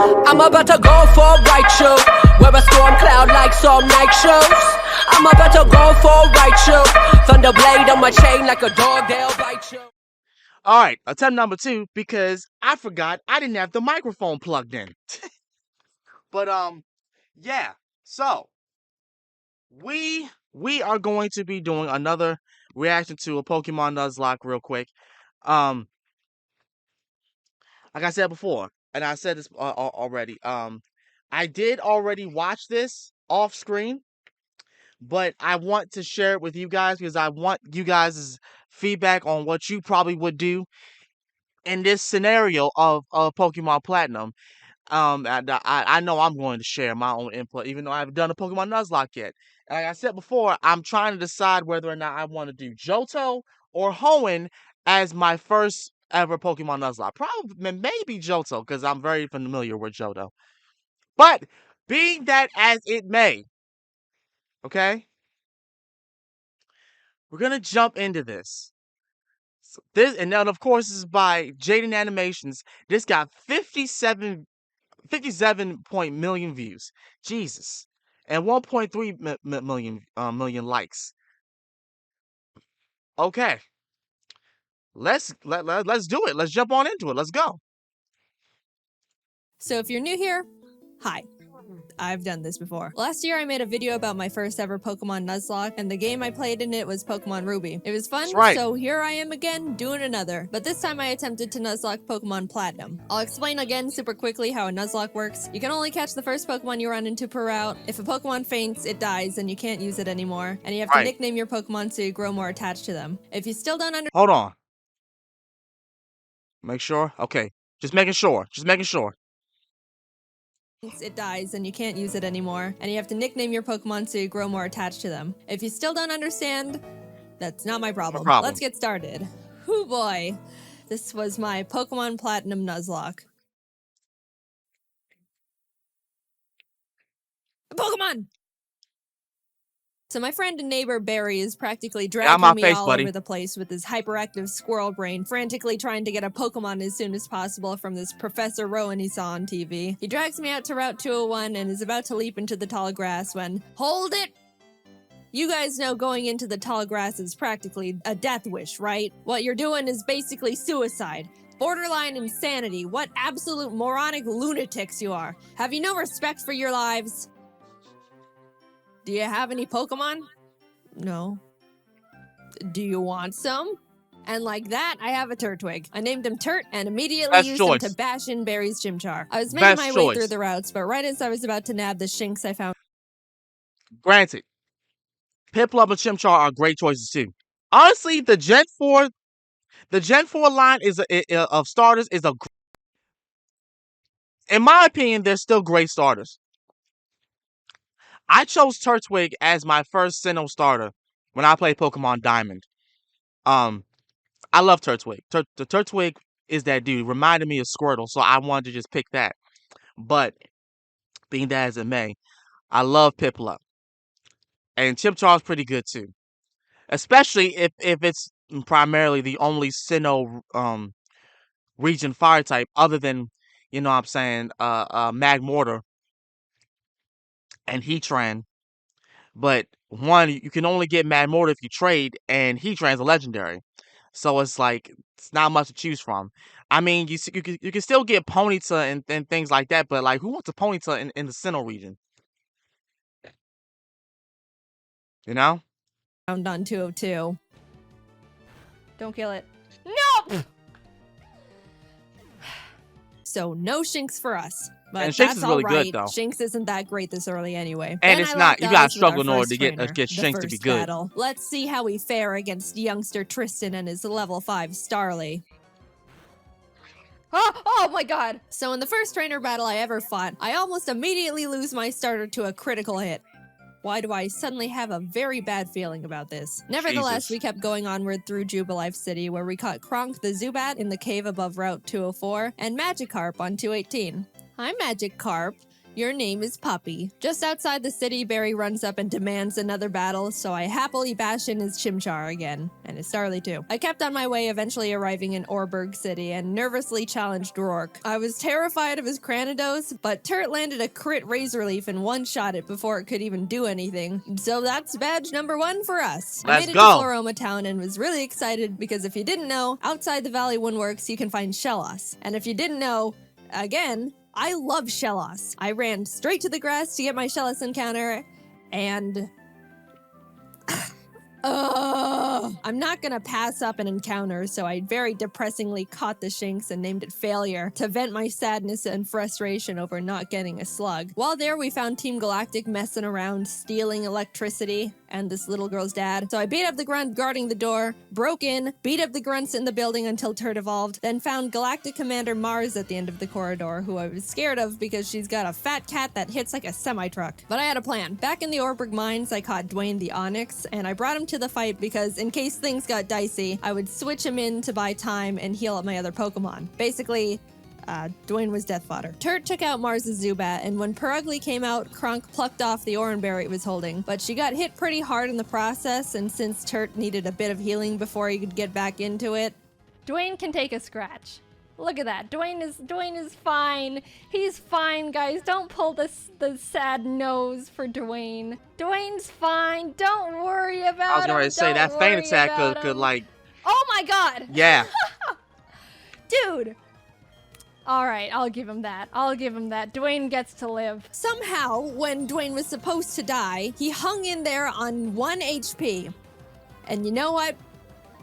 I'm about to go for a right show, wear a storm cloud like some night shows. I'm about to go for a right show, thunder blade on my chain like a dog, they'll bite you. All right, attempt number 2, because I forgot I didn't have the microphone plugged in. But yeah. So we are going to be doing another reaction to a Pokemon Nuzlocke real quick. Like I said before, and I said this already. I did already watch this off screen, but I want to share it with you guys because I want you guys' feedback on what you probably would do in this scenario of Pokemon Platinum. And I know I'm going to share my own input, even though I haven't done a Pokemon Nuzlocke yet. And like I said before, I'm trying to decide whether or not I want to do Johto or Hoenn as my first ever Pokemon Nuzlocke. Probably, maybe Johto, because I'm very familiar with Johto. But being that as it may, okay, we're gonna jump into this. So this, and then of course, this is by Jaiden Animations. This got 57 million views. Jesus. And 1.3 million likes. Okay. Let's do it. Let's jump on into it. Let's go. So if you're new here, hi. I've done this before. Last year I made a video about my first ever Pokemon Nuzlocke, and the game I played in it was Pokemon Ruby. It was fun, right. So here I am again, doing another. But this time I attempted to Nuzlocke Pokemon Platinum. I'll explain again super quickly how a Nuzlocke works. You can only catch the first Pokemon you run into per route. If a Pokemon faints, it dies and you can't use it anymore. And you have to nickname your Pokemon so you grow more attached to them. If you still don't understand— Hold on. Make sure? Okay. Just making sure. It dies and you can't use it anymore, and you have to nickname your Pokemon so you grow more attached to them. If you still don't understand, that's not my problem. Let's get started. Hoo boy. This was my Pokemon Platinum Nuzlocke. Pokemon! So my friend and neighbor Barry is practically dragging me all over the place with his hyperactive squirrel brain, frantically trying to get a Pokemon as soon as possible from this Professor Rowan he saw on TV. He drags me out to Route 201 and is about to leap into the tall grass when— hold it! You guys know going into the tall grass is practically a death wish, right? What you're doing is basically suicide. Borderline insanity. What absolute moronic lunatics you are. Have you no respect for your lives? Do you have any Pokemon? No. Do you want some? And like that, I have a Turtwig. I named him Turt and immediately used him to bash in Barry's Chimchar. I was making my way through the routes, but right as I was about to nab the Shinx, I found— Granted, Piplup and Chimchar are great choices too. Honestly, the Gen 4 line of starters is a— in my opinion, they're still great starters. I chose Turtwig as my first Sinnoh starter when I played Pokemon Diamond. I love Turtwig. The Turtwig is that dude. Reminded me of Squirtle, so I wanted to just pick that. But being that as it may, I love Piplup. And Chimchar's pretty good too. Especially if it's primarily the only Sinnoh region fire type other than, you know what I'm saying, Magmortar and Heatran. But one, you can only get Magmortar if you trade, and Heatran's a legendary. So it's like, it's not much to choose from. I mean, you can still get Ponyta and things like that, but like, who wants a Ponyta in the Sinnoh region? You know? Found on 202. Don't kill it. No! So no Shinx for us. But and Shinx that's is really right. good though. Shinx isn't that great this early anyway. And it's not. You gotta struggle in order to get Shinx to be good. Battle. Let's see how we fare against youngster Tristan and his level 5 Starly. Oh my god! So in the first trainer battle I ever fought, I almost immediately lose my starter to a critical hit. Why do I suddenly have a very bad feeling about this? Nevertheless, we kept going onward through Jubilife City, where we caught Kronk the Zubat in the cave above Route 204, and Magikarp on 218. Hi, Magikarp. Your name is Puppy. Just outside the city, Barry runs up and demands another battle, so I happily bash in his Chimchar again. And his Starly too. I kept on my way, eventually arriving in Orberg City, and nervously challenged Rourke. I was terrified of his Cranidos, but Turt landed a crit Razor Leaf and one-shot it before it could even do anything. So that's badge number 1 for us. I made it to Floroma Town and was really excited because if you didn't know, outside the Valley Woodworks you can find Shellos. And if you didn't know, again, I love Shellos. I ran straight to the grass to get my Shellos encounter, and I'm not gonna pass up an encounter, so I very depressingly caught the Shinx and named it Failure to vent my sadness and frustration over not getting a slug. While there, we found Team Galactic messing around, stealing electricity, and this little girl's dad. So I beat up the grunt guarding the door, broke in, beat up the grunts in the building until Turt evolved, then found Galactic Commander Mars at the end of the corridor, who I was scared of because she's got a fat cat that hits like a semi-truck. But I had a plan. Back in the Orberg Mines, I caught Dwayne the Onyx, and I brought him to the fight because in case things got dicey, I would switch him in to buy time and heal up my other Pokemon. Basically, Dwayne was death fodder. Turt took out Mars' Zubat, and when Perugly came out, Kronk plucked off the Oranberry it was holding. But she got hit pretty hard in the process, and since Turt needed a bit of healing before he could get back into it... Dwayne can take a scratch. Look at that. Dwayne is fine. He's fine, guys. Don't pull the sad nose for Dwayne. Dwayne's fine. Don't worry about him. I was going to say, that feint attack could like... Oh my god! Yeah. Dude! Alright, I'll give him that. I'll give him that. Dwayne gets to live. Somehow, when Dwayne was supposed to die, he hung in there on 1 HP. And you know what?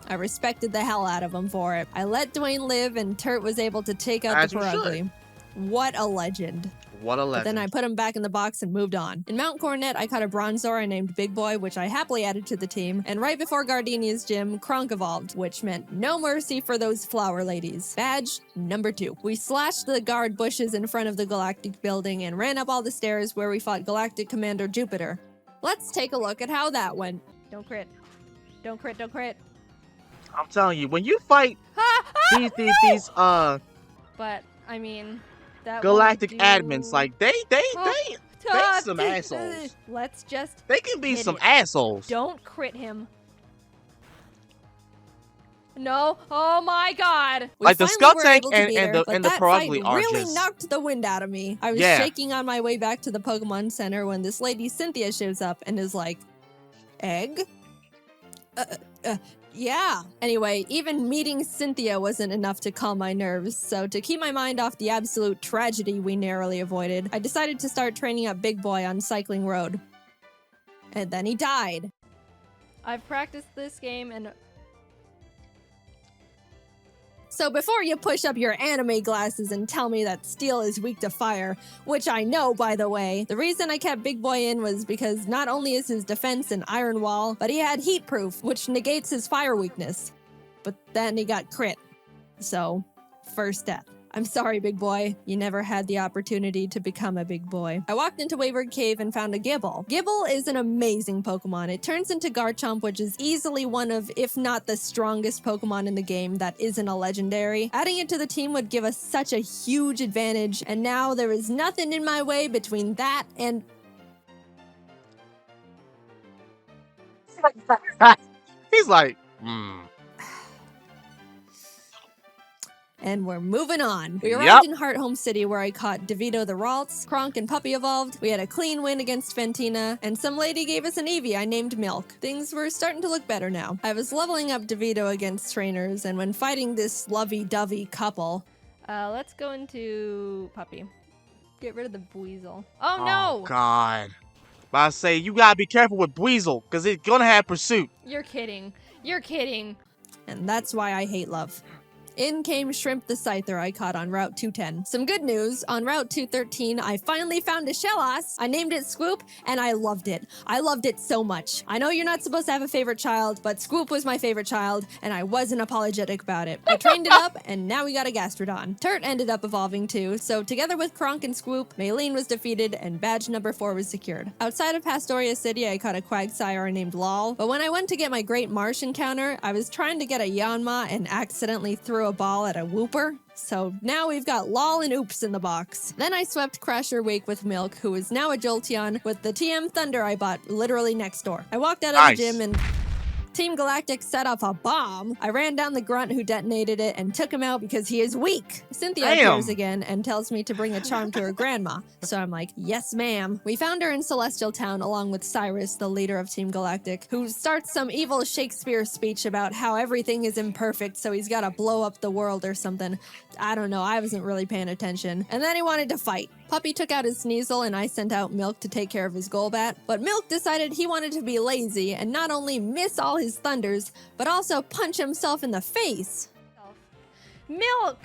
I respected the hell out of him for it. I let Dwayne live, and Turt was able to take out the Perugly. What a legend. What a legend. But then I put him back in the box and moved on. In Mount Coronet, I caught a Bronzor named Big Boy, which I happily added to the team. And right before Gardenia's gym, Kronk evolved, which meant no mercy for those flower ladies. Badge number 2. We slashed the guard bushes in front of the Galactic building and ran up all the stairs where we fought Galactic Commander Jupiter. Let's take a look at how that went. Don't crit. Don't crit, don't crit. I'm telling you, when you fight these But, I mean... Galactic admins, like they some assholes. Let's just They can be some assholes. Don't crit him. No. Oh my god. Like the Skull Tank and the Perugly are really just... knocked the wind out of me. I was shaking on my way back to the Pokemon Center when this lady Cynthia shows up and is like, "Egg? Yeah." Anyway, even meeting Cynthia wasn't enough to calm my nerves, so to keep my mind off the absolute tragedy we narrowly avoided, I decided to start training up Big Boy on Cycling Road. And then he died. I've practiced this game and... So before you push up your anime glasses and tell me that steel is weak to fire, which I know, by the way, the reason I kept Big Boy in was because not only is his defense an iron wall, but he had heat proof, which negates his fire weakness. But then he got crit. So, first death. I'm sorry, Big Boy. You never had the opportunity to become a big boy. I walked into Wayward Cave and found a Gible. Gible is an amazing Pokemon. It turns into Garchomp, which is easily one of, if not the strongest Pokemon in the game that isn't a legendary. Adding it to the team would give us such a huge advantage, and now there is nothing in my way between that and... He's like, And we're moving on. We arrived in Hearthome City where I caught DeVito the Ralts, Kronk and Puppy evolved, we had a clean win against Fantina, and some lady gave us an Eevee I named Milk. Things were starting to look better now. I was leveling up DeVito against trainers, and when fighting this lovey-dovey couple... let's go into Puppy. Get rid of the Buizel. Oh no! Oh god. But I say, you gotta be careful with Buizel, because it's gonna have pursuit. You're kidding. You're kidding. And that's why I hate love. In came Shrimp the Scyther I caught on Route 210. Some good news, on Route 213, I finally found a Shellos. I named it Squoop, and I loved it. I loved it so much. I know you're not supposed to have a favorite child, but Squoop was my favorite child, and I wasn't apologetic about it. I trained it up, and now we got a Gastrodon. Turt ended up evolving too, so together with Kronk and Squoop, Maylene was defeated, and badge number 4 was secured. Outside of Pastoria City, I caught a Quagsire named Lol, but when I went to get my Great Marsh encounter, I was trying to get a Yanma and accidentally threw a ball at a whooper. So now we've got lol and oops in the box. Then I swept Crasher Wake with Milk, who is now a Jolteon, with the TM Thunder I bought literally next door. I walked out of the gym and Team Galactic set off a bomb. I ran down the grunt who detonated it and took him out because he is weak. Cynthia appears again and tells me to bring a charm to her grandma. So I'm like, yes, ma'am. We found her in Celestial Town along with Cyrus, the leader of Team Galactic, who starts some evil Shakespeare speech about how everything is imperfect, so he's got to blow up the world or something. I don't know. I wasn't really paying attention. And then he wanted to fight. Puppy took out his Sneasel and I sent out Milk to take care of his Golbat, but Milk decided he wanted to be lazy and not only miss all his thunders, but also punch himself in the face. Milk!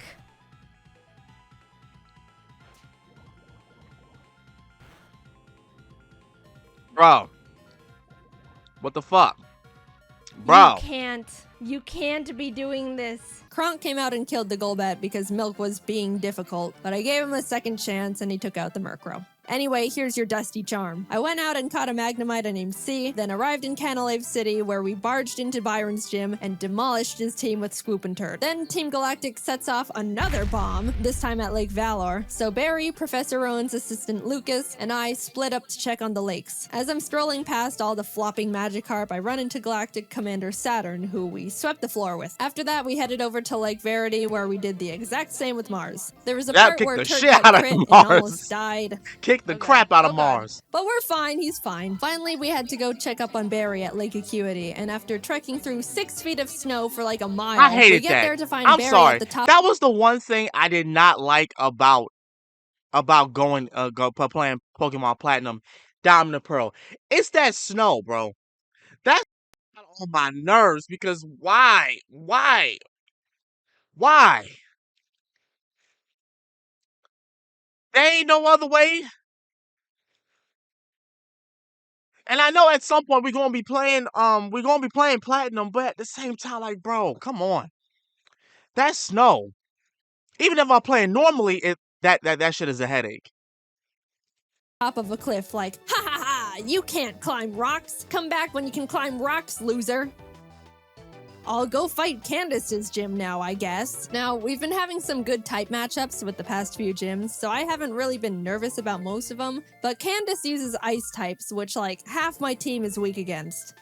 Bro. What the fuck? Bro. You can't be doing this. Kronk came out and killed the Golbat because Milk was being difficult, but I gave him a second chance and he took out the Murkrow. Anyway, here's your dusty charm. I went out and caught a Magnemite named C, then arrived in Canalave City where we barged into Byron's gym and demolished his team with Swoop and Turd. Then Team Galactic sets off another bomb, this time at Lake Valor. So Barry, Professor Rowan's assistant Lucas, and I split up to check on the lakes. As I'm strolling past all the flopping Magikarp, I run into Galactic Commander Saturn, who we swept the floor with. After that, we headed over to Lake Verity where we did the exact same with Mars. There was a part where Turd got crit and almost died. Kick the crap out of Mars. But we're fine, he's fine. Finally, we had to go check up on Barry at Lake Acuity, and after trekking through 6 feet of snow for like a mile, I hated we get there to find I'm Barry sorry. at the top. That was the one thing I did not like about going playing Pokemon Platinum, Diamond and Pearl. It's that snow, bro. That's on my nerves because why? There ain't no other way. And I know at some point we're gonna be playing Platinum, but at the same time, like, bro, come on. That's snow. Even if I'm playing normally, that shit is a headache. Top of a cliff, like, ha ha ha, you can't climb rocks. Come back when you can climb rocks, loser. I'll go fight Candice's gym now, I guess. Now, we've been having some good type matchups with the past few gyms, so I haven't really been nervous about most of them, but Candice uses ice types, which, like, half my team is weak against.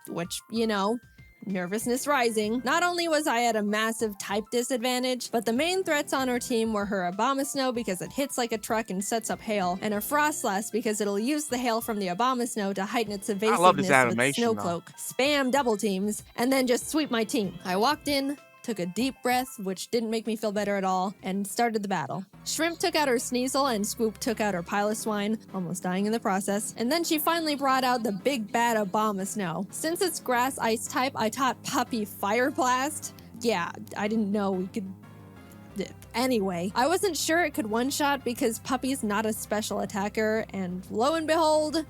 Which, you know, nervousness rising. Not only was I at a massive type disadvantage, but the main threats on our team were her Abomasnow because it hits like a truck and sets up hail, and her Frostlass because it'll use the hail from the Abomasnow to heighten its evasiveness with Snow Cloak, spam double teams, and then just sweep my team. I walked in, took a deep breath, which didn't make me feel better at all, and started the battle. Shrimp took out her Sneasel and Swoop took out her Piloswine, almost dying in the process, and then she finally brought out the big bad Abomasnow. Since it's grass ice type, I taught Puppy Fire Blast. Yeah, I didn't know we could... Anyway, I wasn't sure it could one-shot because Puppy's not a special attacker, and lo and behold,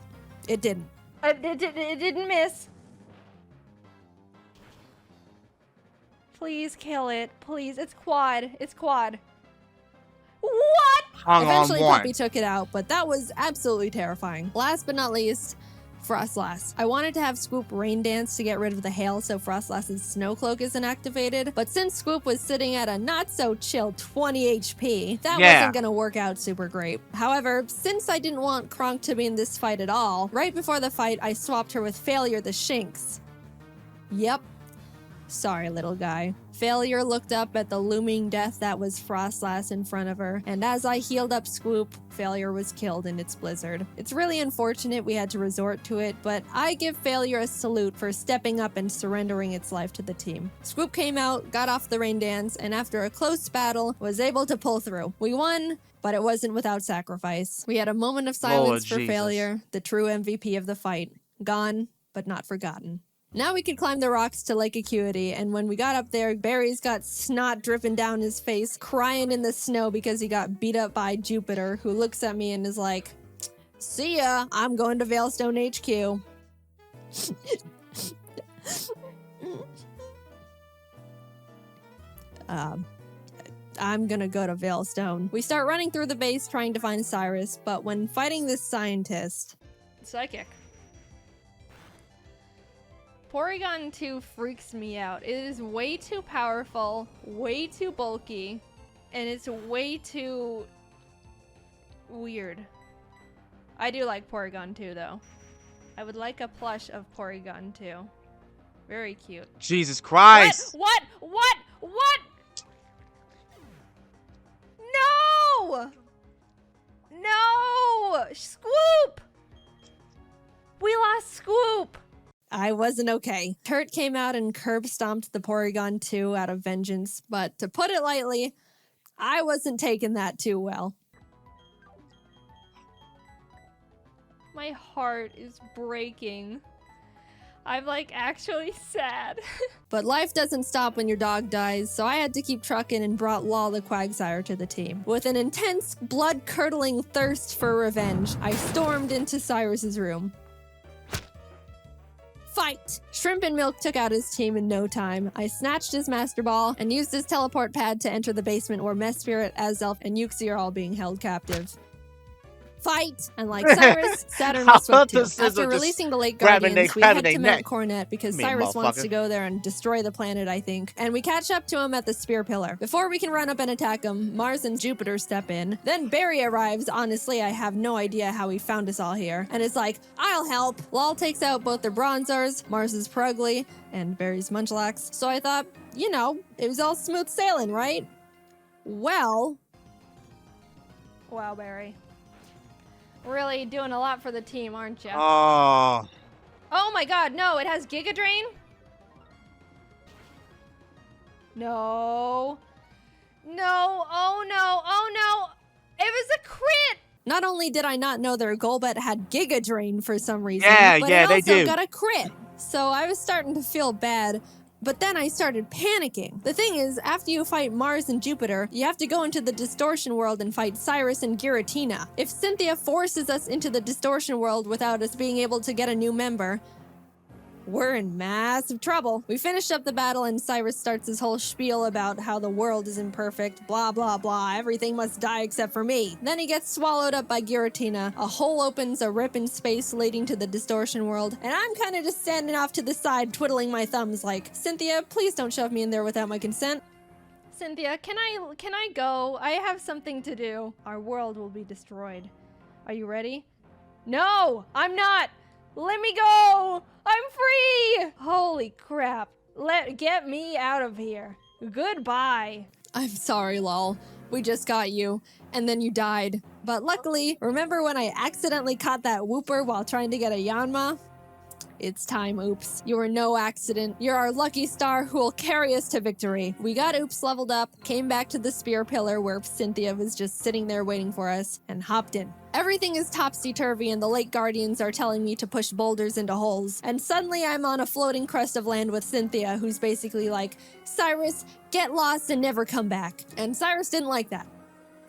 it didn't. It didn't miss. Please kill it. Please. It's quad. It's quad. What? Eventually, Puppy took it out, but that was absolutely terrifying. Last but not least, Frostlass. I wanted to have Swoop Rain Dance to get rid of the hail so Frostlass's Snow Cloak isn't activated, but since Swoop was sitting at a not-so-chill 20 HP, that wasn't gonna work out super great. However, since I didn't want Kronk to be in this fight at all, right before the fight, I swapped her with Failure the Shinx. Yep. Sorry, little guy. Failure looked up at the looming death that was Frostlass in front of her, and as I healed up Swoop, Failure was killed in its blizzard. It's really unfortunate we had to resort to it, but I give Failure a salute for stepping up and surrendering its life to the team. Swoop came out, got off the rain dance, and after a close battle, was able to pull through. We won, but it wasn't without sacrifice. We had a moment of silence for Failure, the true MVP of the fight. Gone, but not forgotten. Now we could climb the rocks to Lake Acuity, and when we got up there, Barry's got snot dripping down his face, crying in the snow because he got beat up by Jupiter, who looks at me and is like, "See ya, I'm going to Veilstone HQ." I'm gonna go to Veilstone. We start running through the base trying to find Cyrus, but when fighting this scientist... Psychic. Porygon 2 freaks me out. It is way too powerful, way too bulky, and it's way too weird. I do like Porygon 2 though. I would like a plush of Porygon 2. Very cute. Jesus Christ! What? No! No! Scoop! We lost Scoop! I wasn't okay. Kurt came out and curb stomped the Porygon 2 out of vengeance, but to put it lightly, I wasn't taking that too well. My heart is breaking. I'm like actually sad. But life doesn't stop when your dog dies, so I had to keep trucking and brought Law the Quagsire to the team. With an intense, blood-curdling thirst for revenge, I stormed into Cyrus's room. Fight! Shrimp and Milk took out his team in no time. I snatched his Master Ball and used his teleport pad to enter the basement where Mess Spirit, Azelf, and Yuxi are all being held captive. Fight! And like Cyrus, Saturn was swept too. After releasing the Lake Guardians, we head to Mount Coronet because Cyrus wants to go there and destroy the planet, I think. And we catch up to him at the Spear Pillar. Before we can run up and attack him, Mars and Jupiter step in. Then Barry arrives. Honestly, I have no idea how he found us all here. And it's like, I'll help. Lol takes out both the Bronzors, Mars's Prugly, and Barry's Munchlax. So I thought, you know, it was all smooth sailing, right? Well... Wow, Barry. Really doing a lot for the team, aren't you? Oh. Oh my god, no, it has Giga Drain? No. No, oh no. It was a crit! Not only did I not know their Golbat had Giga Drain for some reason, but they it also do. got a crit. So I was starting to feel bad. But then I started panicking. The thing is, after you fight Mars and Jupiter, you have to go into the Distortion World and fight Cyrus and Giratina. If Cynthia forces us into the Distortion World without us being able to get a new member, we're in massive trouble. We finished up the battle and Cyrus starts his whole spiel about how the world is imperfect, blah blah blah, everything must die except for me. Then he gets swallowed up by Giratina, a hole opens, a rip in space leading to the Distortion World, and I'm kind of just standing off to the side twiddling my thumbs like, Cynthia, please don't shove me in there without my consent. Cynthia, can I go? I have something to do. Our world will be destroyed. Are you ready? No, I'm not! Let me go! I'm free! Holy crap. Get me out of here. Goodbye. I'm sorry, lol. We just got you, and then you died. But luckily, remember when I accidentally caught that Wooper while trying to get a Yanma? It's time, Oops. You are no accident. You're our lucky star who will carry us to victory. We got Oops leveled up, came back to the Spear Pillar where Cynthia was just sitting there waiting for us, and hopped in. Everything is topsy-turvy and the Lake Guardians are telling me to push boulders into holes. And suddenly I'm on a floating crest of land with Cynthia, who's basically like, Cyrus, get lost and never come back. And Cyrus didn't like that.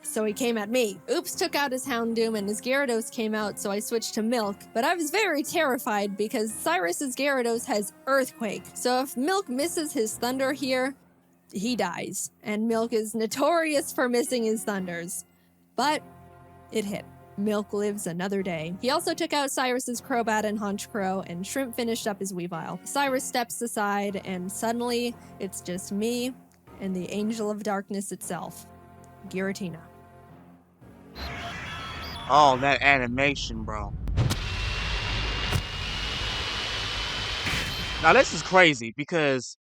So he came at me. Oops took out his Houndoom and his Gyarados came out, so I switched to Milk. But I was very terrified because Cyrus's Gyarados has Earthquake. So if Milk misses his Thunder here, he dies. And Milk is notorious for missing his Thunders. But it hit. Milk lives another day. He also took out Cyrus's Crobat and Honchkrow, and Shrimp finished up his Weavile. Cyrus steps aside, and suddenly, it's just me and the Angel of Darkness itself, Giratina. Oh, that animation, bro. Now, this is crazy, because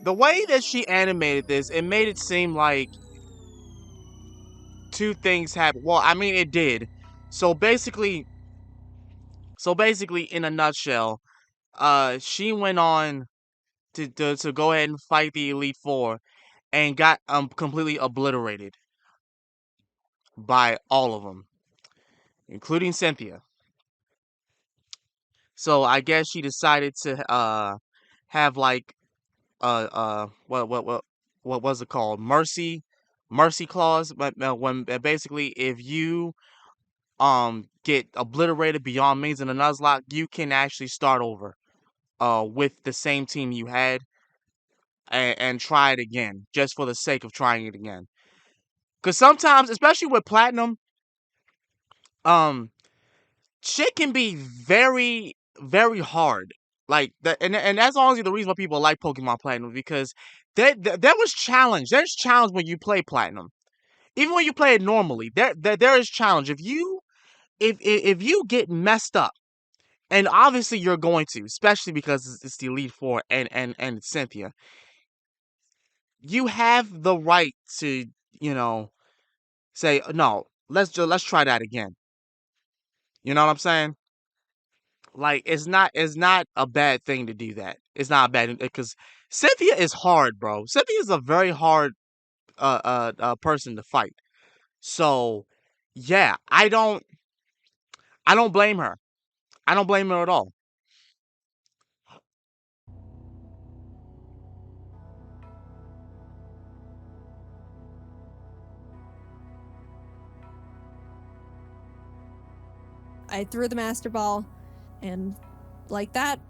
the way that she animated this, it made it seem like two things happened. Well, I mean, it did. So basically, in a nutshell, she went on to go ahead and fight the Elite Four, and got completely obliterated by all of them, including Cynthia. So I guess she decided to have like what was it called? Mercy clause. But when basically if you get obliterated beyond means in a Nuzlocke, you can actually start over with the same team you had and try it again, just for the sake of trying it again. Because sometimes, especially with Platinum, shit can be very, very hard Like and that's honestly the reason why people like Pokemon Platinum, because there was challenge. There's challenge when you play Platinum. Even when you play it normally, there is challenge. If you get messed up, and obviously you're going to, especially because it's the Elite Four and Cynthia, you have the right to, say no. Let's try that again. You know what I'm saying? Like, it's not a bad thing to do that. It's not a bad, because Cynthia is hard, bro. Cynthia is a very hard person to fight. So yeah, I don't blame her. I don't blame her at all. I threw the Master Ball, and like that,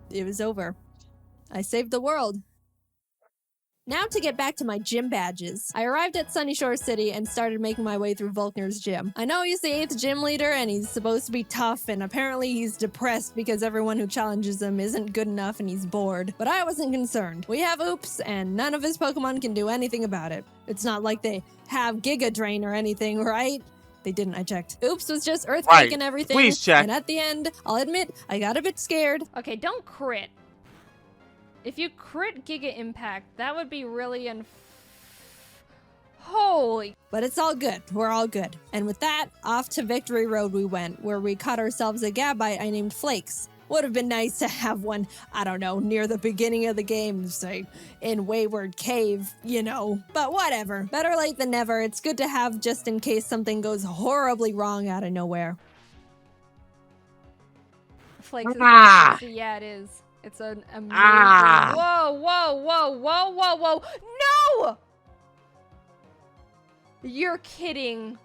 it was over. I saved the world. Now to get back to my gym badges. I arrived at Sunnyshore's City and started making my way through Volkner's gym. I know he's the 8th gym leader and he's supposed to be tough, and apparently he's depressed because everyone who challenges him isn't good enough and he's bored. But I wasn't concerned. We have Oops, and none of his Pokemon can do anything about it. It's not like they have Giga Drain or anything, right? They didn't, I checked. Oops was just Earthquake and everything. Please check. And at the end, I'll admit, I got a bit scared. Okay, don't crit. If you crit Giga Impact, that would be really holy. But it's all good. We're all good. And with that, off to Victory Road we went, where we caught ourselves a Gabite I named Flakes. Would have been nice to have one, I don't know, near the beginning of the game, say, in Wayward Cave, But whatever. Better late than never. It's good to have just in case something goes horribly wrong out of nowhere. Flakes is yeah, it is. It's an amazing... Whoa, whoa, whoa, whoa, whoa, whoa. No! You're kidding.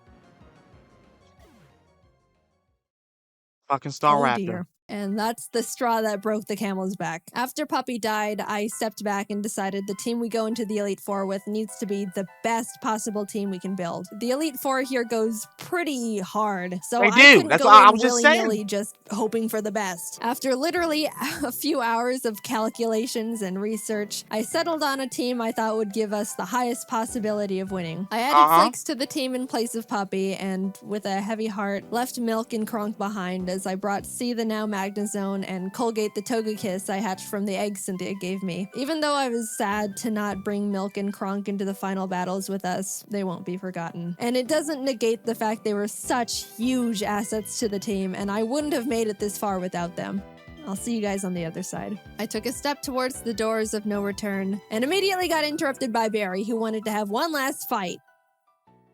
Fucking Star Raptor. Dear. And that's the straw that broke the camel's back. After Puppy died, I stepped back and decided the team we go into the Elite Four with needs to be the best possible team we can build. The Elite Four here goes pretty hard, so I couldn't go in willy-nilly just hoping for the best. After literally a few hours of calculations and research, I settled on a team I thought would give us the highest possibility of winning. I added Flakes to the team in place of Puppy, and with a heavy heart, left Milk and Kronk behind as I brought C the now Magnezone and Colgate the Togekiss I hatched from the eggs Cynthia gave me. Even though I was sad to not bring Milk and Kronk into the final battles with us, they won't be forgotten. And it doesn't negate the fact they were such huge assets to the team, and I wouldn't have made it this far without them. I'll see you guys on the other side. I took a step towards the doors of no return, and immediately got interrupted by Barry, who wanted to have one last fight.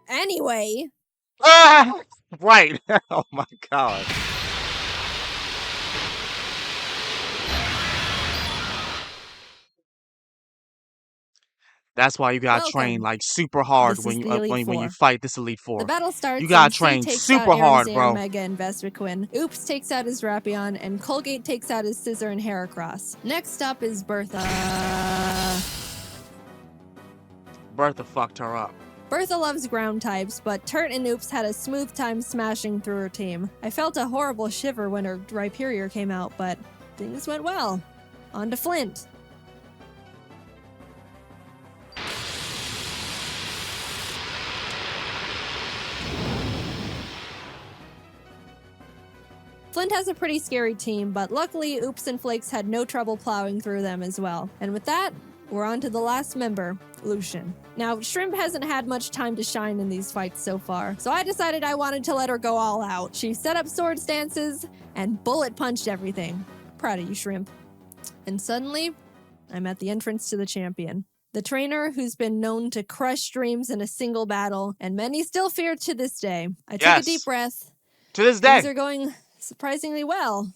Anyway... Right. Oh my god. That's why you gotta train like super hard when you fight this Elite Four. The battle starts. You gotta train super hard, bro. Mega and Vespiquen. Oops takes out his Rapion, and Colgate takes out his Scizor and Heracross. Next up is Bertha. Bertha fucked her up. Bertha loves ground types, but Turt and Oops had a smooth time smashing through her team. I felt a horrible shiver when her Rhyperior came out, but things went well. On to Flint. Flint has a pretty scary team, but luckily Oops and Flakes had no trouble plowing through them as well. And with that, we're on to the last member, Lucian. Now, Shrimp hasn't had much time to shine in these fights so far, so I decided I wanted to let her go all out. She set up sword stances and bullet punched everything. Proud of you, Shrimp. And suddenly, I'm at the entrance to the champion. The trainer who's been known to crush dreams in a single battle, and many still fear to this day. I took a deep breath. To this day. Things are going surprisingly well,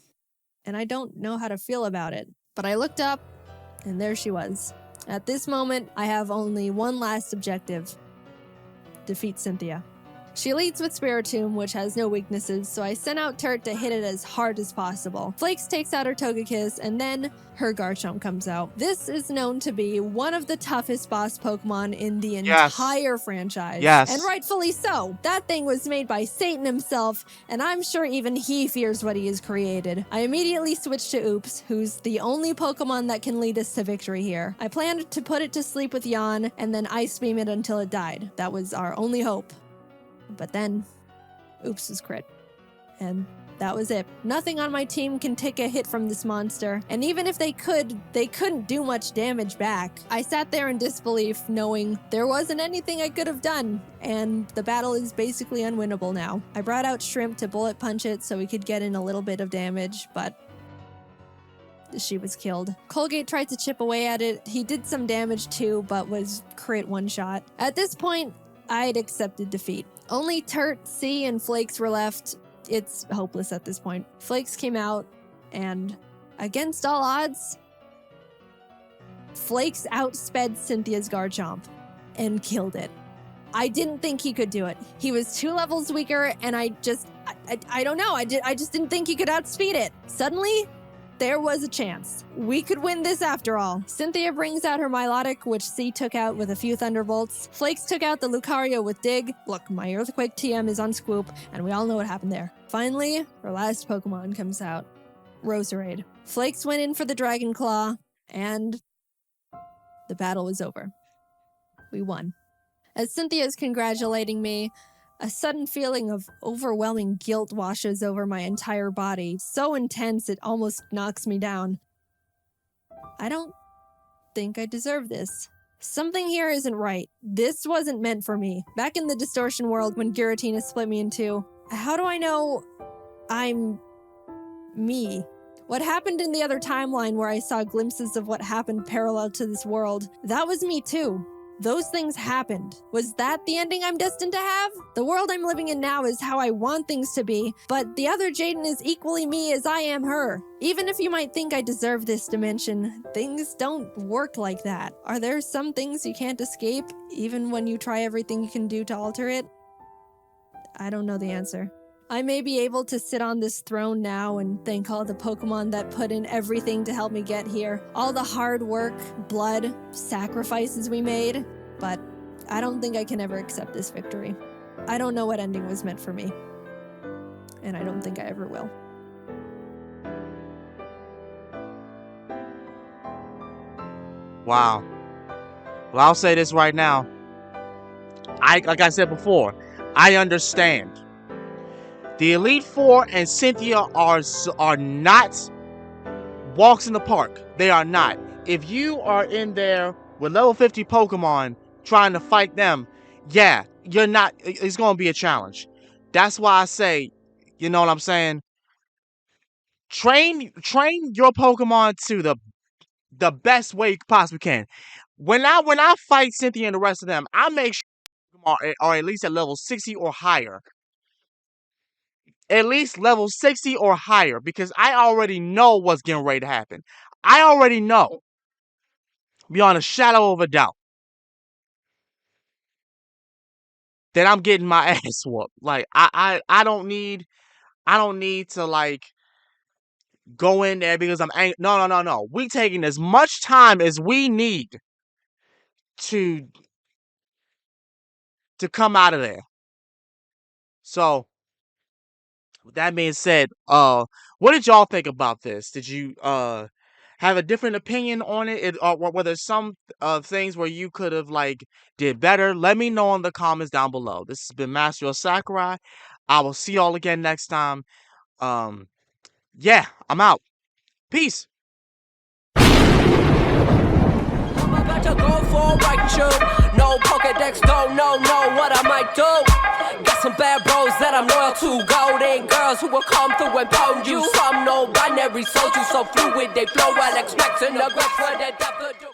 and I don't know how to feel about it. But I looked up, and there she was. At this moment, I have only one last objective. Defeat Cynthia. She leads with Spiritomb, which has no weaknesses, so I sent out Turt to hit it as hard as possible. Flakes takes out her Togekiss, and then her Garchomp comes out. This is known to be one of the toughest boss Pokemon in the entire franchise. Yes. And rightfully so. That thing was made by Satan himself, and I'm sure even he fears what he has created. I immediately switched to Oops, who's the only Pokemon that can lead us to victory here. I planned to put it to sleep with Yawn, and then Ice Beam it until it died. That was our only hope. But then, Oops was crit. And that was it. Nothing on my team can take a hit from this monster, and even if they couldn't do much damage back. I sat there in disbelief, knowing there wasn't anything I could have done, and the battle is basically unwinnable now. I brought out Shrimp to bullet punch it so we could get in a little bit of damage, but she was killed. Colgate tried to chip away at it. He did some damage too, but was crit one shot. At this point, I'd accepted defeat. Only Turt, C, and Flakes were left. It's hopeless at this point. Flakes came out, and against all odds, Flakes outsped Cynthia's Garchomp and killed it. I didn't think he could do it. He was 2 levels weaker, and I don't know. I just didn't think he could outspeed it. Suddenly, there was a chance. We could win this after all. Cynthia brings out her Milotic, which C took out with a few Thunderbolts. Flakes took out the Lucario with Dig. Look, my Earthquake TM is on Swoop, and we all know what happened there. Finally, our last Pokemon comes out. Roserade. Flakes went in for the Dragon Claw, and the battle was over. We won. As Cynthia's congratulating me, a sudden feeling of overwhelming guilt washes over my entire body, so intense it almost knocks me down. I don't think I deserve this. Something here isn't right. This wasn't meant for me. Back in the Distortion World, when Giratina split me in 2, how do I know I'm me? What happened in the other timeline where I saw glimpses of what happened parallel to this world, that was me too. Those things happened. Was that the ending I'm destined to have? The world I'm living in now is how I want things to be, but the other Jaiden is equally me as I am her. Even if you might think I deserve this dimension, things don't work like that. Are there some things you can't escape, even when you try everything you can do to alter it? I don't know the answer. I may be able to sit on this throne now and thank all the Pokemon that put in everything to help me get here. All the hard work, blood, sacrifices we made, but I don't think I can ever accept this victory. I don't know what ending was meant for me, and I don't think I ever will. Wow. Well, I'll say this right now. Like I said before, I understand. The Elite Four and Cynthia are not walks in the park. They are not. If you are in there with level 50 Pokemon trying to fight them, yeah, you're not. It's going to be a challenge. That's why I say, you know what I'm saying? Train your Pokemon to the best way you possibly can. When I fight Cynthia and the rest of them, I make sure are at least at level 60 or higher. At least level 60 or higher, because I already know what's getting ready to happen. I already know, beyond a shadow of a doubt, that I'm getting my ass whooped. Like I don't need to like go in there because I'm angry. No. We taking as much time as we need to come out of there. So, with that being said, what did y'all think about this? Did you have a different opinion on it, or were there some things where you could have like did better? Let me know in the comments down below. This has been Master of Sakurai. I will see y'all again next time. Yeah, I'm out. Peace. I'm about to go for a right shoot. No Pokedex, don't know what I might do. Got some bad bros that I'm loyal to. Golden girls who will come through and pound you. Some no binary souls, you so fluid, they flow while expecting the grace for their depth to do.